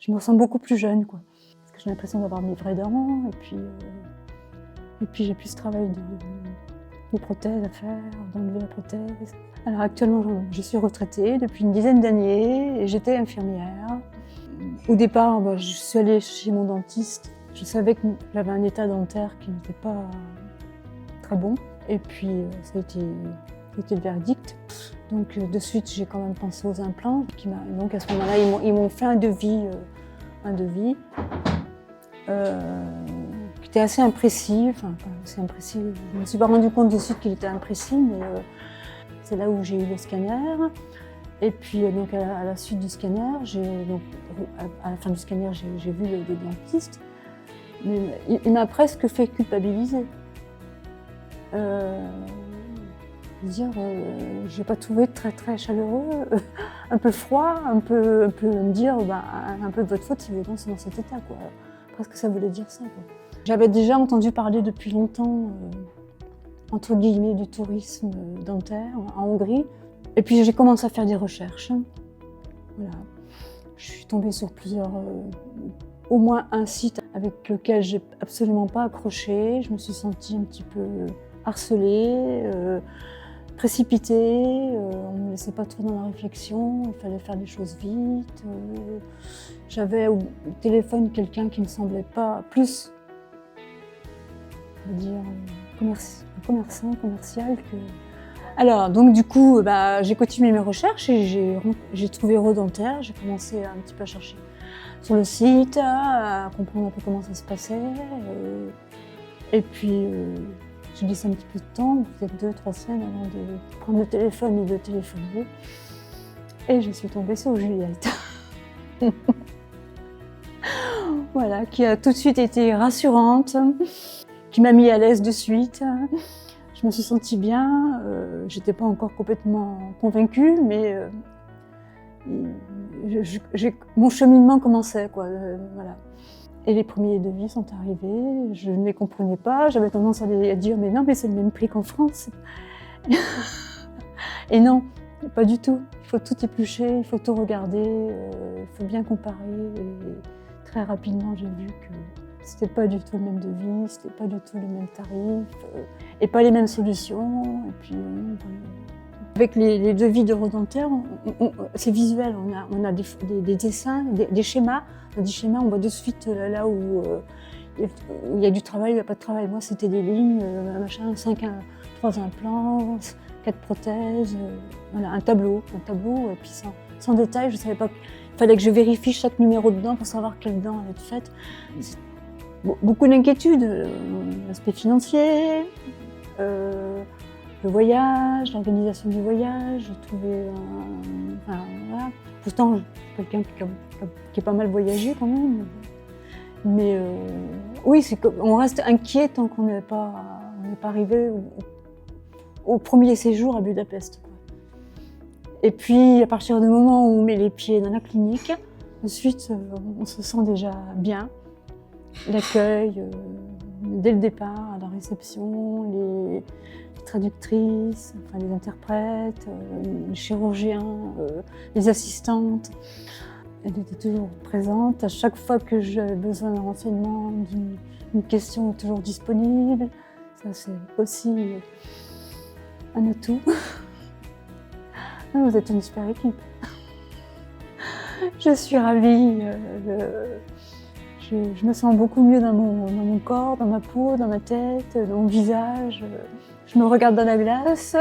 je me sens beaucoup plus jeune, quoi. Parce que j'ai l'impression d'avoir mes vraies dents, et puis j'ai plus ce travail de prothèses à faire, d'enlever la prothèse. Alors actuellement, je suis retraitée depuis une dizaine d'années et j'étais infirmière. Au départ, je suis allée chez mon dentiste. Je savais que j'avais un état dentaire qui n'était pas très bon. Et puis, ça a été le verdict. Donc, de suite, j'ai quand même pensé aux implants. Donc, à ce moment-là, ils m'ont fait un devis qui était assez imprécis. Enfin, pas assez imprécis. Je ne me suis pas rendu compte de suite qu'il était imprécis, mais c'est là où j'ai eu le scanner. Et puis, donc, à la suite du scanner, à la fin du scanner, j'ai vu le dentiste. Mais il m'a presque fait culpabiliser. J'ai pas trouvé très très chaleureux, un peu froid, un peu me dire un peu de votre faute si vos dents sont dans cet état, quoi. Presque ça voulait dire ça, quoi. J'avais déjà entendu parler depuis longtemps, entre guillemets, du tourisme dentaire en Hongrie. Et puis j'ai commencé à faire des recherches. Voilà. Je suis tombée sur au moins un site avec lequel j'ai absolument pas accroché. Je me suis sentie un petit peu harcelée, précipitée. On ne me laissait pas trop dans la réflexion. Il fallait faire les choses vite. J'avais au téléphone quelqu'un qui ne semblait pas plus, on va dire, commercial que... Alors, donc du coup, j'ai continué mes recherches et j'ai trouvé Rodentaire. J'ai commencé un petit peu à chercher sur le site, à comprendre un peu comment ça se passait. Et puis, j'ai laissé un petit peu de temps, peut-être 2-3 semaines avant de prendre le téléphone et de téléphoner. Et je suis tombée sur Juliette. Voilà, qui a tout de suite été rassurante, qui m'a mis à l'aise de suite. Je me suis sentie bien, j'étais pas encore complètement convaincue, mais mon cheminement commençait, quoi, voilà. Et les premiers devis sont arrivés, je ne les comprenais pas, j'avais tendance à dire mais non, mais c'est le même prix qu'en France. Et non, pas du tout. Il faut tout éplucher, il faut tout regarder, il faut bien comparer. Et très rapidement, j'ai vu que c'était pas du tout le même devis, c'était pas du tout le même tarif, et pas les mêmes solutions. Et puis, avec les devis de Rodentaire, c'est visuel, on a des dessins, des schémas. Dans des schémas, on voit de suite là où il y a du travail, il n'y a pas de travail. Moi, c'était des lignes, 3 implants, 4 prothèses, voilà, un tableau, et puis sans détail, je ne savais pas. Il fallait que je vérifie chaque numéro de dent pour savoir quelle dent allait être faite. Beaucoup d'inquiétudes, l'aspect financier, le voyage, l'organisation du voyage, j'ai trouvé voilà. Pourtant, je suis quelqu'un qui a pas mal voyagé quand même. Mais oui, on reste inquiet tant qu'on n'est pas arrivé au premier séjour à Budapest, quoi. Et puis, à partir du moment où on met les pieds dans la clinique, ensuite, on se sent déjà bien. L'accueil, dès le départ, à la réception, les traductrices, enfin, les interprètes, les chirurgiens, les assistantes. Elle était toujours présente. À chaque fois que j'avais besoin d'un renseignement, d'une question, toujours disponible. Ça, c'est aussi un atout. Vous êtes une super équipe. Je suis ravie. Je me sens beaucoup mieux dans mon corps, dans ma peau, dans ma tête, dans mon visage. Je me regarde dans la glace.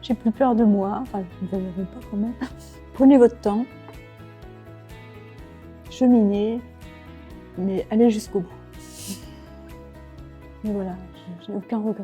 J'ai plus peur de moi. Enfin, vous n'avez pas quand même. Prenez votre temps. Cheminez, mais allez jusqu'au bout. Mais voilà, j'ai aucun regret.